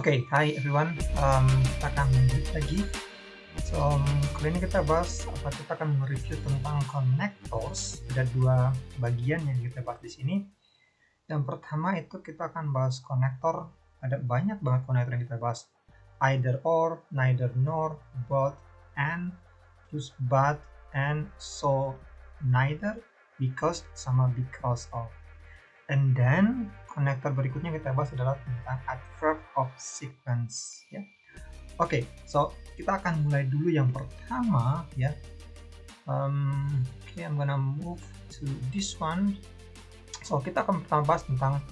Hi everyone. Kita akan lanjut lagi. Kali ini kita akan mereview tentang connectors. Ada dua bagian yang kita bahas di sini. Yang pertama itu kita akan bahas konektor. Ada banyak banget konektor yang kita bahas. Either or, neither nor, both, and, terus but, and, so, neither, because, sama because of. And then konektor berikutnya kita bahas adalah tentang adverb of sequence ya. So kita akan mulai dulu yang pertama ya. I'm gonna move to this one. So kita akan pertama bahas tentang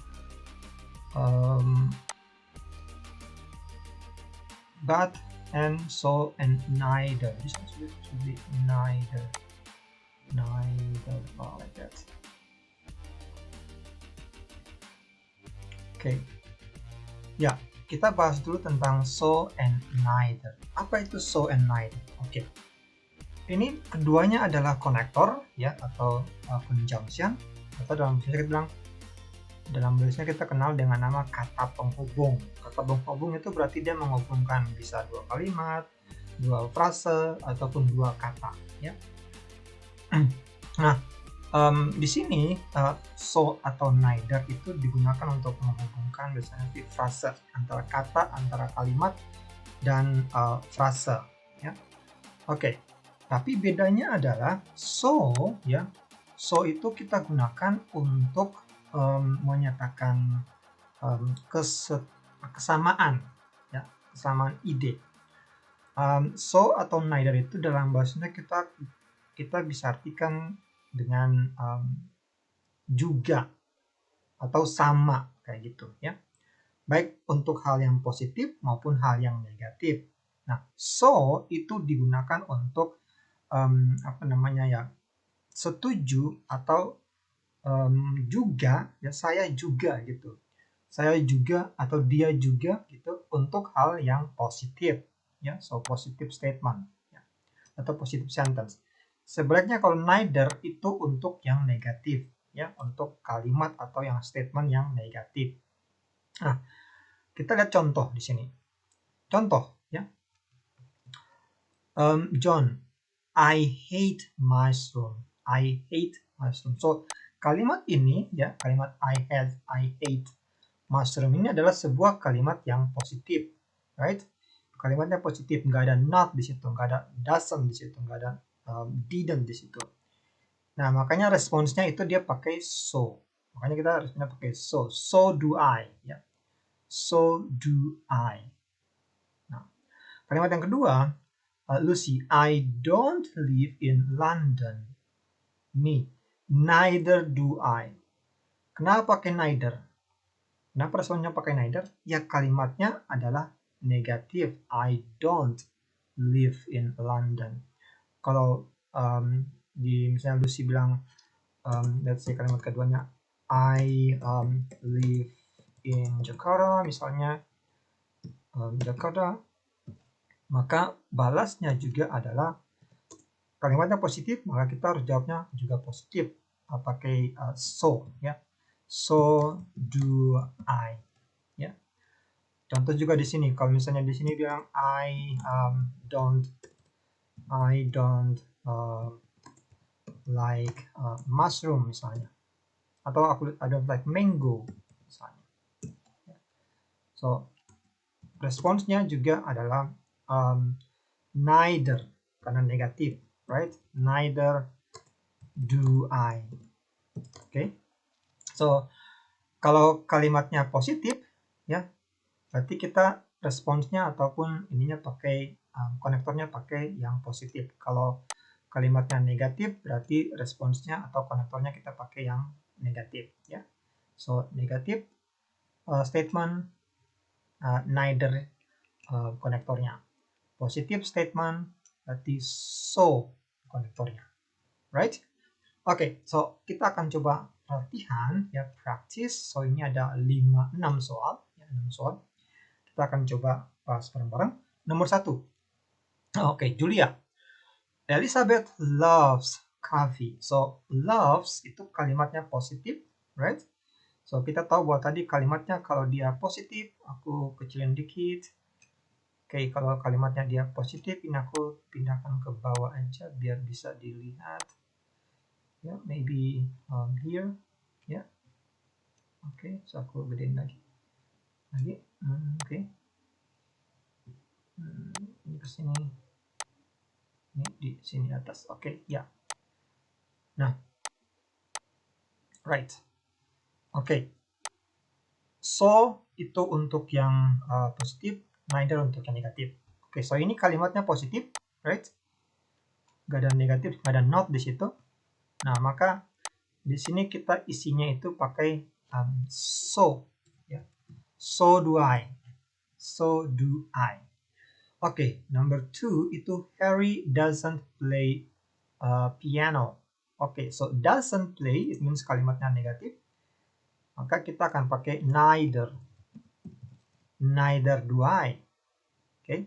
but, and, so, and neither. This one should be neither, like that. Ya, kita bahas dulu tentang so and neither. Apa itu so and neither? Ini keduanya adalah konektor ya, atau conjunction, atau dalam bahasa kita kenal dengan nama kata penghubung. Kata penghubung itu berarti dia menghubungkan bisa dua kalimat, dua frase, ataupun dua kata ya. Nah, di sini so atau neither itu digunakan untuk menghubungkan biasanya frase antara kata, antara kalimat, dan frase ya. Tapi bedanya adalah so ya. So itu kita gunakan untuk menyatakan kesamaan ya, kesamaan ide. So atau neither itu dalam bahasanya kita bisa artikan dengan juga atau sama kayak gitu ya, baik untuk hal yang positif maupun hal yang negatif. Nah, so itu digunakan untuk setuju atau juga ya, saya juga gitu, saya juga atau dia juga gitu, untuk hal yang positif ya. So positive statement ya, atau positive sentence. Sebaliknya kalau neither itu untuk yang negatif ya, untuk kalimat atau yang statement yang negatif. Nah, kita lihat contoh di sini. Contoh ya. John, I hate mushroom. I hate mushroom. So kalimat ini ya, kalimat I hate mushroom ini adalah sebuah kalimat yang positif, right? Kalimatnya positif, nggak ada not di situ, nggak ada doesn't di situ, nggak ada didn't di situ. Nah, makanya responsnya itu dia pakai so. Makanya kita harusnya pakai so. So do I ya. So do I. Nah, kalimat yang kedua, Lucy, I don't live in London. Me, neither do I. Kenapa pakai neither? Kenapa responnya pakai neither? Ya, kalimatnya adalah negatif. I don't live in London. Kalau misalnya Lucy bilang, let's say kalimat keduanya, I live in Jakarta, misalnya Jakarta, maka balasnya juga adalah kalimatnya positif, maka kita harus jawabnya juga positif, pakai so ya. So do I ya. Contoh juga di sini, kalau misalnya di sini bilang I don't like mushroom misalnya, atau I don't like mango misalnya. So responsnya juga adalah neither, karena negatif, right? Neither do I. So kalau kalimatnya positif ya, berarti kita responsnya ataupun ininya pakai konektornya pakai yang positif. Kalau kalimatnya negatif, berarti responsnya atau konektornya kita pakai yang negatif ya. So negatif statement, neither konektornya. Positive statement berarti so konektornya, right? So kita akan coba latihan ya, practice. So ini ada 6 soal ya, 6 soal. Kita akan coba bahas bareng-bareng. Nomor 1. Julia. Elizabeth loves coffee. So loves itu kalimatnya positif, right? So, kita tahu bahwa tadi kalimatnya kalau dia positif, aku kecilin dikit. Oke, kalau kalimatnya dia positif, ini aku pindahkan ke bawah aja biar bisa dilihat. Ya, maybe here. Ya, oke, so aku gedein lagi. Oke. Ini ke sini. Ini di sini atas. Oke, ya. Nah, right. Oke. So, itu untuk yang positif, neither untuk yang negatif. Oke, so ini kalimatnya positif, right? Gak ada negatif, gak ada not di situ. Nah, maka di sini kita isinya itu pakai so. Ya. So do I. So do I. Oke, number 2 itu Harry doesn't play piano. Oke, so doesn't play, it means kalimatnya negatif. Maka kita akan pakai neither. Neither do I. Oke.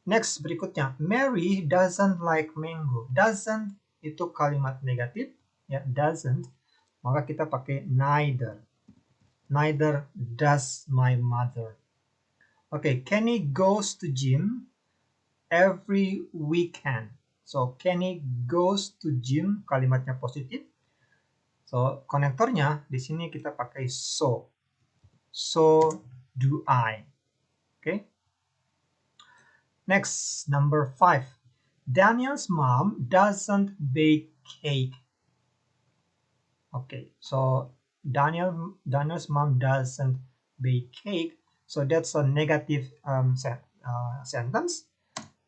Next, berikutnya. Mary doesn't like mango. Doesn't itu kalimat negatif. Ya, doesn't. Maka kita pakai neither. Neither does my mother. Oke, Kenny goes to gym every weekend. So, Kenny goes to gym, kalimatnya positif. So, konektornya di sini kita pakai so. So do I. Okay. Next, number 5. Daniel's mom doesn't bake cake. Okay, so Daniel's mom doesn't bake cake. So that's a negative sentence.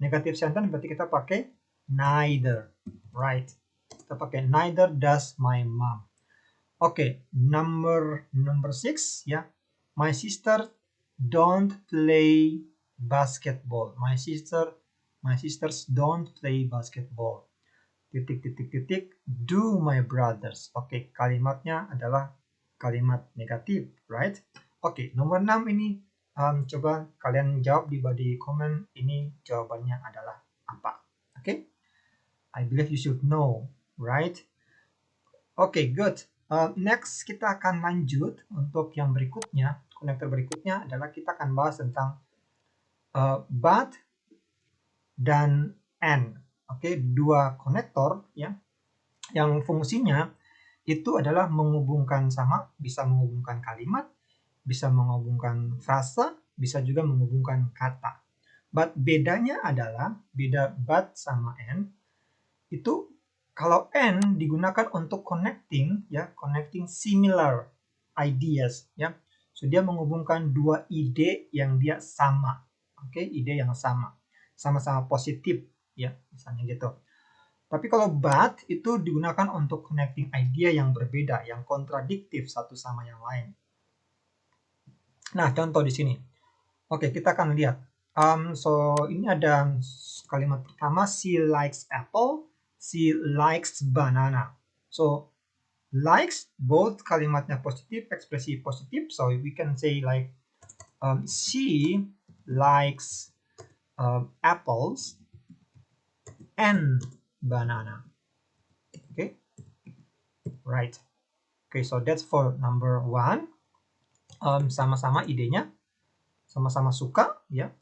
Negative sentence berarti kita pakai neither, right? Kita pakai neither does my mom. Okay, number 6 ya. My sister don't play basketball. My sisters don't play basketball. Titik titik titik do my brothers. Oke, kalimatnya adalah kalimat negatif, right? Oke, nomor 6 ini coba kalian jawab di body comment ini jawabannya adalah apa. Oke? I believe you should know, right? Oke, good. Next, kita akan lanjut untuk yang berikutnya. Konektor berikutnya adalah kita akan bahas tentang but dan and. Oke, dua konektor ya, yang fungsinya itu adalah menghubungkan sama, bisa menghubungkan kalimat, bisa menghubungkan frasa, bisa juga menghubungkan kata. But bedanya adalah, beda but sama and, itu kalau and digunakan untuk connecting ya, connecting similar ideas ya. So dia menghubungkan dua ide yang dia sama. Oke, ide yang sama. Sama-sama positif ya, misalnya gitu. Tapi kalau but itu digunakan untuk connecting idea yang berbeda, yang kontradiktif satu sama yang lain. Nah, contoh di sini. Oke, kita akan lihat. So ini ada kalimat pertama, she likes apple. She likes banana. So, likes, both kalimatnya positif, ekspresi positif. So, we can say like, she likes apples and banana. Okay, right. Okay, so that's for number 1. Sama-sama idenya, sama-sama suka, ya.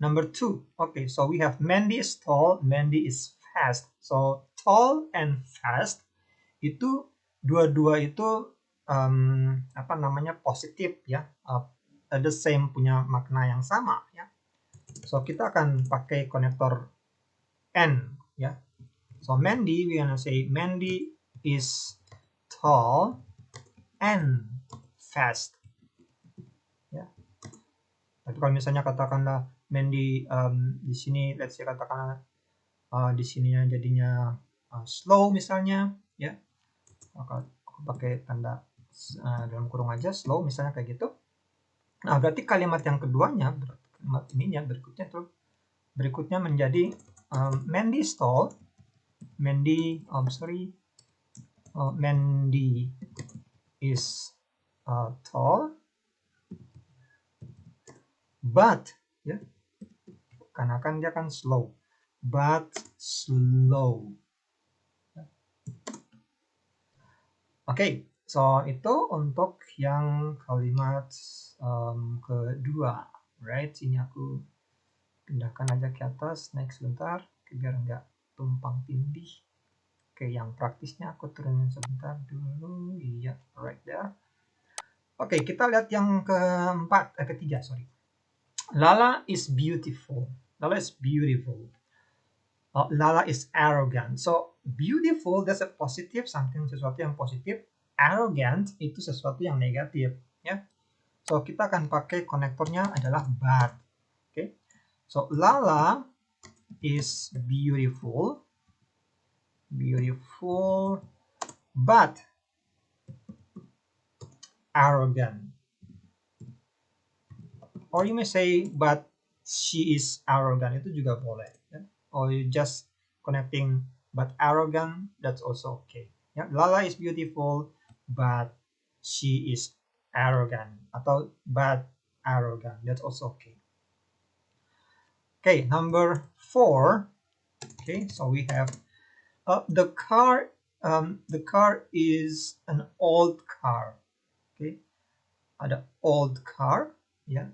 Number 2, okay, so we have Mandy is tall, Mandy is fast. So, tall and fast itu dua-dua itu apa namanya positif ya, the same, punya makna yang sama ya. So kita akan pakai konektor and ya. So Mandy, we gonna say Mandy is tall and fast ya. Tapi kalau misalnya katakanlah Mandy di sini, let's say katakanlah di sininya jadinya slow misalnya ya, maka aku pakai tanda dalam kurung aja, slow misalnya kayak gitu. Nah, berarti kalimat yang keduanya, kalimat ininya berikutnya menjadi Mandy is tall. Mandy is tall, but ya, karena kan dia kan slow, but slow. Okay, So, itu untuk yang kalimat kedua, right? Sini aku pindahkan aja ke atas, naik sebentar, biar nggak tumpang tindih. Oke, yang praktisnya aku turunin sebentar dulu, iya, right there. Oke, kita lihat yang ketiga, sorry. Lala is beautiful. Lala is beautiful. Lala is arrogant. So, beautiful, that's a positive, something, sesuatu yang positif. Arrogant, itu sesuatu yang negatif. Ya. So, kita akan pakai konektornya adalah but. Okay. So, Lala is beautiful. Beautiful, but arrogant. Or you may say, but she is arrogant. Itu juga boleh. Ya. Or you just connecting but arrogant, that's also okay. Ya. Lala is beautiful, but she is arrogant. Atau but arrogant, that's also okay. Okay, number 4. Okay, so we have the car is an old car. Okay, ada old car, ya.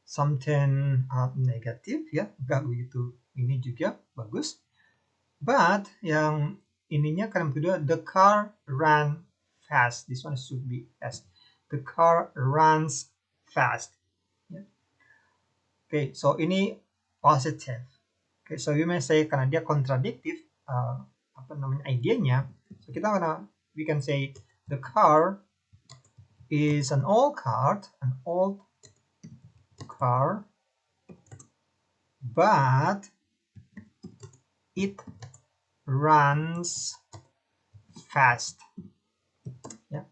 Something negatif, ya, nggak begitu ini juga bagus. But yang ininya kalimat kedua, the car ran fast. This one should be S. The car runs fast. Yeah. Okay, so ini positive. Okay, so you may say karena dia kontradiktif, apa namanya, idenya, so we can say the car is an old car, but it runs fast. Ya.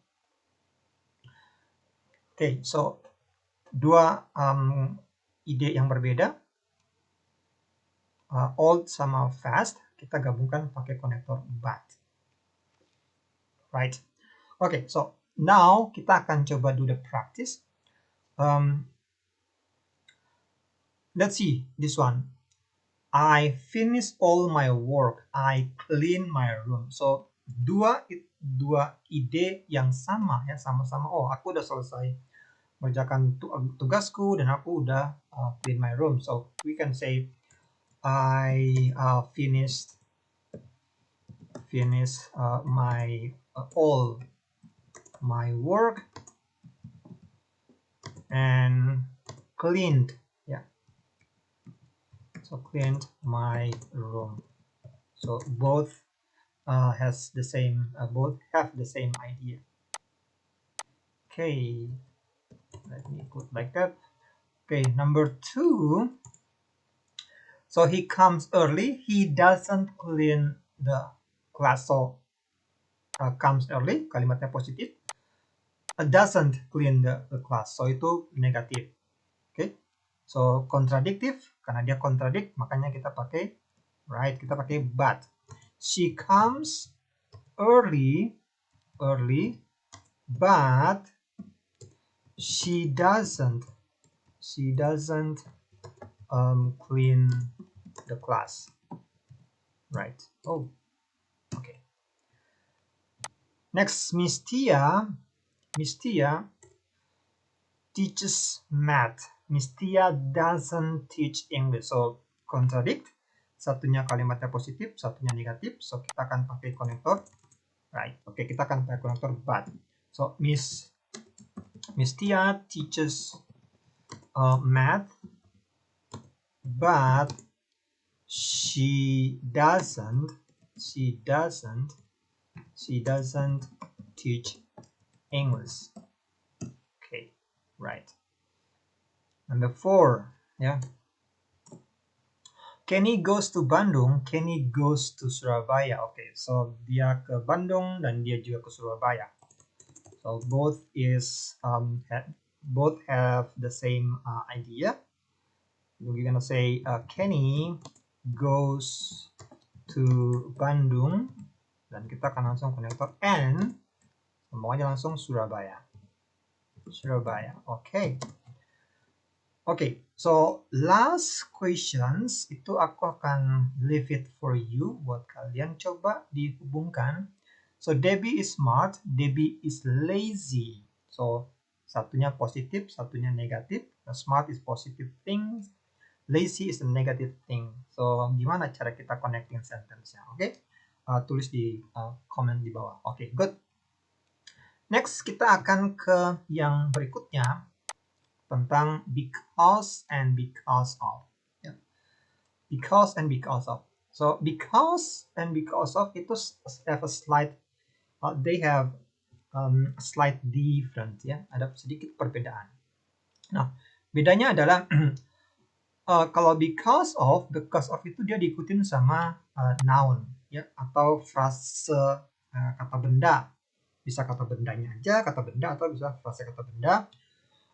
Okay, so dua ide yang berbeda, old sama fast, kita gabungkan pakai konektor but. Right? Okay, so now kita akan coba do the practice. Let's see this one. I finish all my work. I clean my room. So dua ide yang sama, ya, sama-sama. Oh, aku udah selesai mengerjakan tugasku dan aku udah clean my room. So we can say I finished my all my work and cleaned. Yeah. So cleaned my room. So both has the same, both have the same idea. Okay, let me put like that. Okay, number 2. So he comes early. He doesn't clean the class. So comes early, kalimatnya positif. Doesn't clean the class. So itu negatif. Okay. So kontradiktif, karena dia kontradik, makanya kita pakai right. Kita pakai but. She comes early, but she doesn't clean the class. Right. Oh, okay. Next, Miss Tia teaches math. Miss Tia doesn't teach English. So contradict. Satunya kalimatnya positif, satunya negatif. So kita akan pakai konektor. Right. Oke, kita akan pakai konektor but. So Miss Tia teaches math, but she doesn't teach English. Okay, right. Number 4, yeah. Kenny goes to Bandung, Kenny goes to Surabaya. Okay, so dia ke Bandung dan dia juga ke Surabaya. So both have the same idea. We're gonna say Kenny goes to Bandung, dan kita akan langsung konektor and ngomong aja langsung Surabaya. Okay. Okay, so last questions itu aku akan leave it for you buat kalian coba dihubungkan So Debbie is smart, Debbie is lazy. So satunya positif, satunya negatif. Smart is positive thing, lazy is a negative thing. So gimana cara kita connecting sentence-nya? Oke, tulis di komen di bawah. Oke, good. Next kita akan ke yang berikutnya tentang because and because of. Ya. Because and because of. So because and because of itu have a slight, they have slight different, ya, ada sedikit perbedaan. Nah, bedanya adalah kalau because of itu dia diikutin sama noun, ya, atau frase kata benda. Bisa kata bendanya aja, kata benda, atau bisa frase kata benda,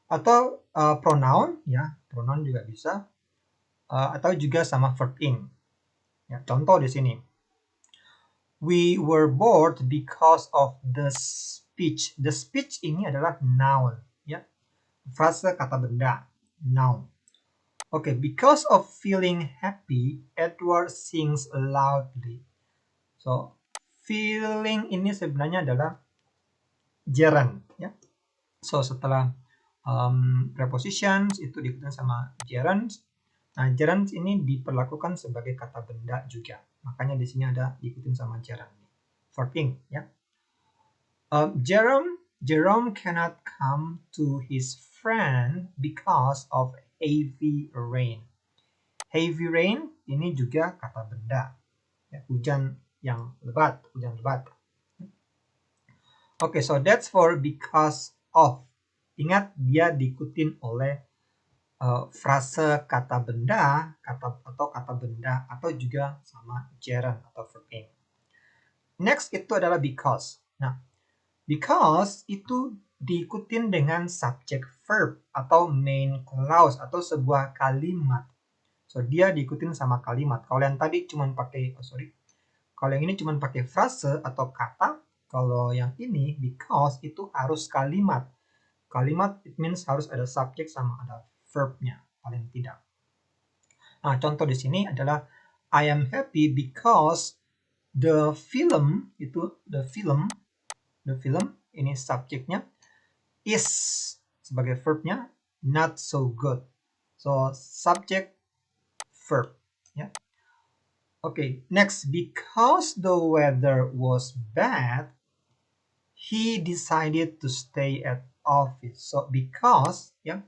atau pronoun, ya, pronoun juga bisa, atau juga sama verb ing. Ya, contoh di sini. We were bored because of the speech. The speech ini adalah noun, ya. Frase kata benda, noun. Oke, because of feeling happy, Edward sings loudly. So, feeling ini sebenarnya adalah gerund, ya. So, setelah prepositions itu diikutin sama gerund. Nah, gerund ini diperlakukan sebagai kata benda juga. Makanya di sini ada diikutin sama gerund. Verbing, ya. Jerome cannot come to his friend because of heavy rain. Heavy rain ini juga kata benda. Ya, hujan yang lebat, hujan lebat. Oke, so that's for because of. Ingat, dia diikutin oleh frase kata benda, atau kata benda, atau juga sama gerund atau verbing. Next itu adalah because. Nah, because itu diikutin dengan subject verb atau main clause atau sebuah kalimat. So dia diikutin sama kalimat. Kalau yang tadi cuma pakai kalau yang ini cuma pakai frase atau kata, kalau yang ini because itu harus kalimat. Kalimat it means harus ada subject sama ada verb-nya paling tidak. Nah, contoh di sini adalah I am happy because the film ini subjeknya, is sebagai verbnya, not so good. So subject verb, ya. Okay, next, because the weather was bad, he decided to stay at office. So because, ya.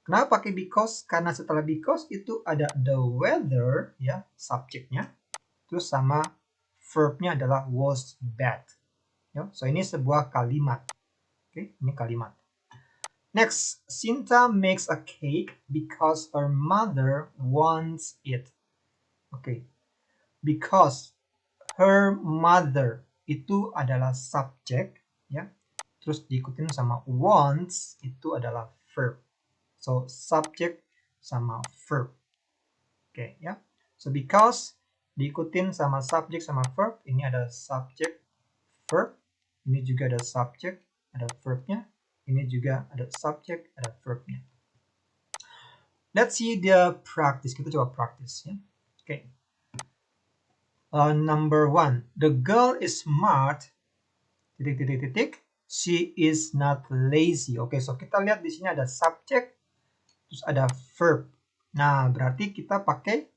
Kenapa pakai because? Karena setelah because itu ada the weather, ya, subjeknya. Terus sama verbnya adalah was bad. Ya, so ini sebuah kalimat. Oke, ini kalimat. Next, Sinta makes a cake because her mother wants it. Oke, because her mother itu adalah subjek, ya. Terus diikutin sama wants itu adalah verb. So subject sama verb. Oke, ya. So because diikutin sama subject sama verb, ini ada subject, verb, ini juga ada subject, ada verbnya, ini juga ada subject, ada verbnya. Let's see the practice. Kita coba practice, ya. Oke. Number 1, the girl is smart. Titik. She is not lazy. Oke, so kita lihat di sini ada subject, terus ada verb. Nah, berarti kita pakai,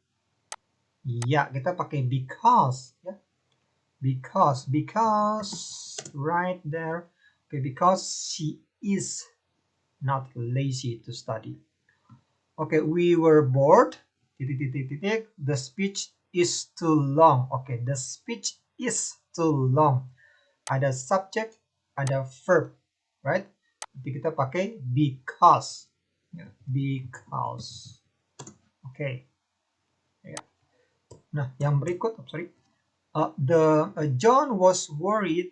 ya, kita pakai because, ya. Because right there. Okay, because she is not lazy to study. Okay, we were bored. Titik. The speech is too long. Okay, the speech is too long. Ada subject, ada verb, right? Jadi kita pakai because. Because. Okay. Ya. Nah, yang berikut, John was worried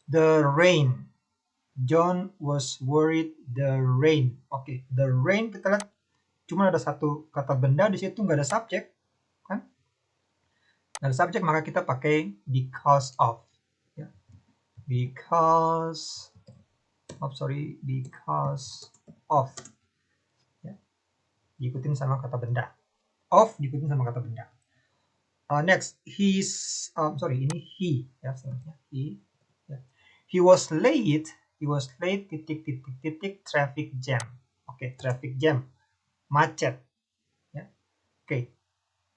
the rain. John was worried the rain. Oke, the rain kita lihat cuma ada satu kata benda di situ, nggak ada subjek, kan? Nggak ada subjek, maka kita pakai because of. Ya. Because of. Ya. Diikutin sama kata benda. Of diikutin sama kata benda. Next, ini he ya sebenarnya he. Ya. He was late. He was late. Titik titik titik traffic jam. Oke, traffic jam, macet. Ya. Oke.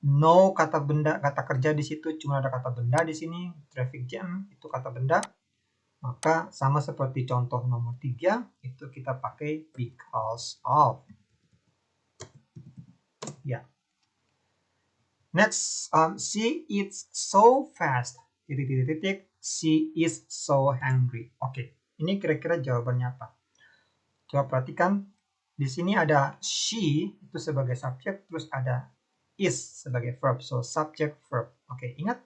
No kata benda, kata kerja di situ, cuma ada kata benda di sini. Traffic jam itu kata benda. Maka sama seperti contoh nomor 3, itu kita pakai because of. Ya. Next, she eats so fast. Titik. She is so hungry. Oke, ini kira-kira jawabannya apa? Coba perhatikan. Di sini ada she itu sebagai subjek, terus ada is sebagai verb. So subject verb. Oke, ingat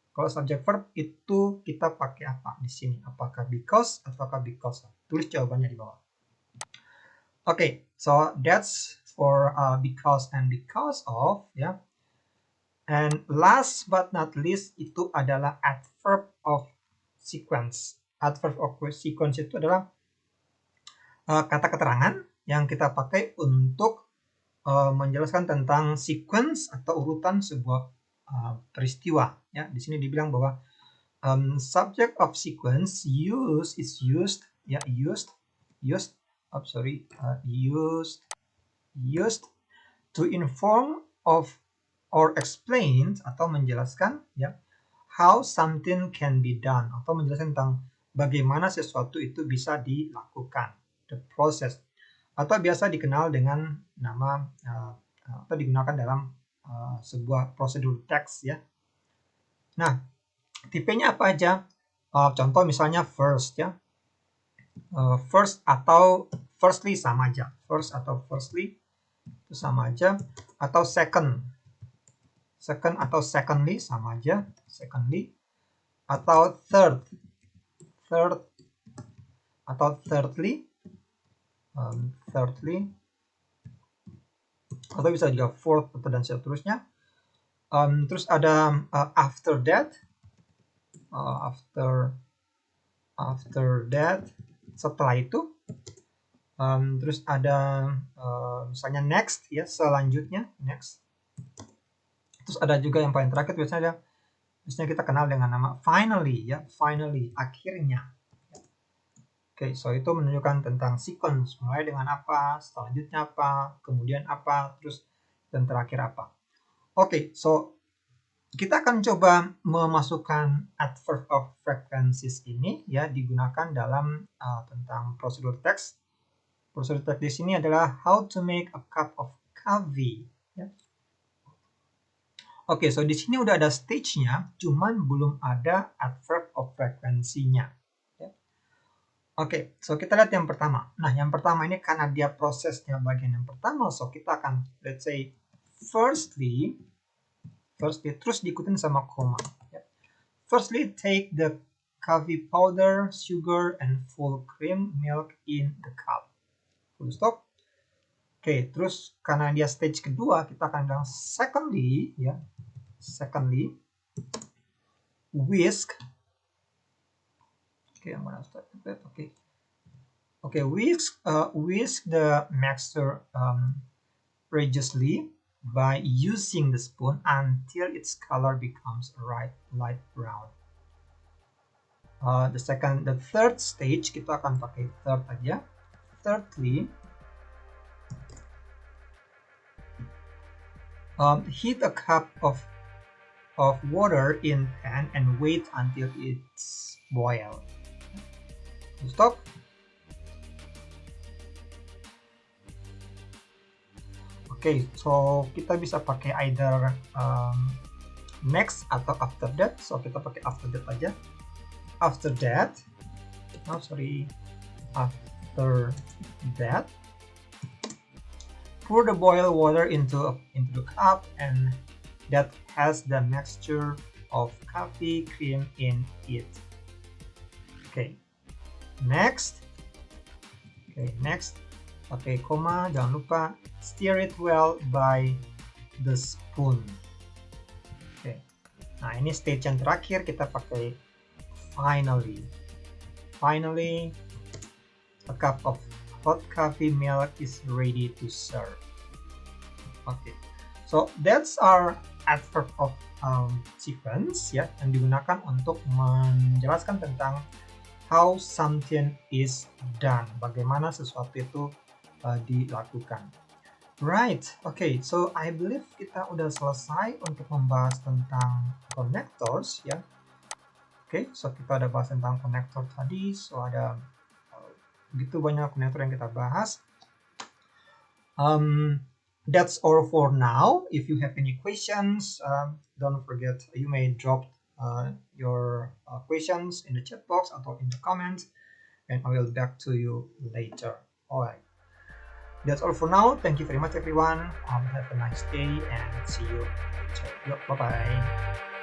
kalau subject verb itu kita pakai apa di sini? Apakah because ataukah because? Tulis jawabannya di bawah. Oke, so that's for because and because of ya. And last but not least itu adalah adverb of sequence. Adverb of sequence itu adalah kata keterangan yang kita pakai untuk menjelaskan tentang sequence atau urutan sebuah peristiwa. Ya, di sini dibilang bahwa subject of sequence is used to inform of or explain atau menjelaskan ya how something can be done atau menjelaskan tentang bagaimana sesuatu itu bisa dilakukan, the process, atau biasa dikenal dengan nama atau digunakan dalam sebuah prosedur teks ya. Nah, tipenya apa aja? Contoh misalnya first ya. First atau firstly sama aja. First atau firstly itu sama aja, atau second atau secondly sama aja, secondly, atau third atau thirdly, atau bisa juga fourth atau dan seterusnya. Terus ada after that, setelah itu. Terus ada misalnya next ya, selanjutnya, next. Terus ada juga yang paling terakhir biasanya kita kenal dengan nama finally ya, finally, akhirnya. Oke, so itu menunjukkan tentang sequence, mulai dengan apa, selanjutnya apa, kemudian apa, terus dan terakhir apa. Oke, so kita akan coba memasukkan adverb of frequencies ini ya, digunakan dalam tentang prosedur teks. Prosedur teks di sini adalah how to make a cup of coffee. Ya. Oke, so di sini udah ada stage-nya, cuman belum ada adverb of frequency-nya. Ya. Oke, so kita lihat yang pertama. Nah, yang pertama ini karena dia prosesnya bagian yang pertama, so kita akan let's say firstly terus diikutin sama koma. Ya. Firstly, take the coffee powder, sugar, and full cream milk in the cup. Full stop. Oke, terus karena dia stage kedua, kita akan bilang secondly, ya. Secondly, whisk. Okay, I'm gonna start with that. Okay, whisk the mixture religiously by using the spoon until its color becomes light brown. The third stage kita akan pakai third aja. Thirdly, heat a cup of water in pan and wait until it's boiled. Stop. Oke, so kita bisa pakai either next atau after that. So kita pakai after that aja. After that, pour the boiled water into the cup and that has the mixture of coffee cream in it. Okay, next. Okay, koma, jangan lupa stir it well by the spoon. Okay, nah ini stage yang terakhir kita pakai finally. Finally, a cup of hot coffee milk is ready to serve. Okay, so that's our adverb of sequence ya yang digunakan untuk menjelaskan tentang how something is done, bagaimana sesuatu itu dilakukan. Right, okay, so I believe kita udah selesai untuk membahas tentang connectors ya. Oke, so kita ada bahas tentang connector tadi, so ada begitu banyak connector yang kita bahas. That's all for now. If you have any questions, don't forget you may drop your questions in the chat box or in the comments, and I will back to you later. Alright, that's all for now. Thank you very much, everyone. Have a nice day and see you later. Bye bye.